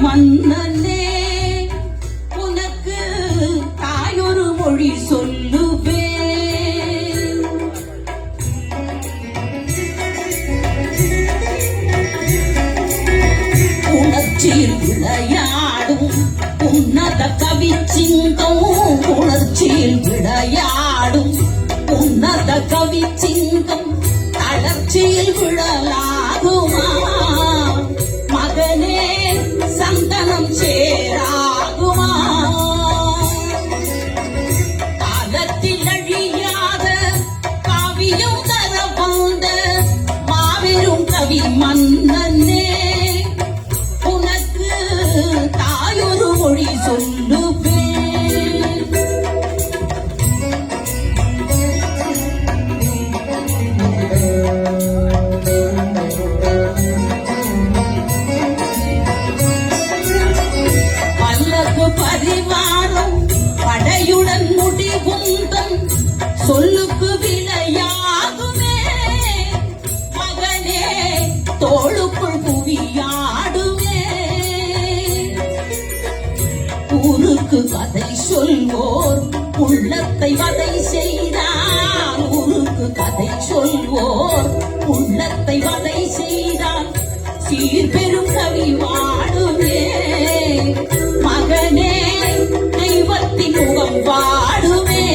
மன்னனே உனக்கு தாயொரு மொழி சொல்லுவேன். உணர்ச்சியில் விளையாடும் உன்னத கவி சிங்கம், உணர்ச்சியில் விளையாடும் உன்னத கவி சிங்கம் தளர்ச்சியில் விழலாகுமா மகனே, சந்தனம் சேராகுமா? காலத்தில் அழியாத காவியம் தர வந்த மாபெரும் கவி மன்னனே உனக்கு தாயொரு மொழி சொல்லுவேன். பரிவாரம் படையுடன் முடிவுந்தன் சொல்லுக்கு விளையாகுமே மகனே, தோளுக்குள் புவியாடுமே. ஊருக்கு கதை சொல்வோர் உள்ளத்தை வதை செய்தார், ஊருக்கு கதை சொல்வோர் உள்ளத்தை வதை செய்தார். சீர்பெரும் கவி வாடுமே மகனே, தெய்வத்தின் முகம் வாடுமே.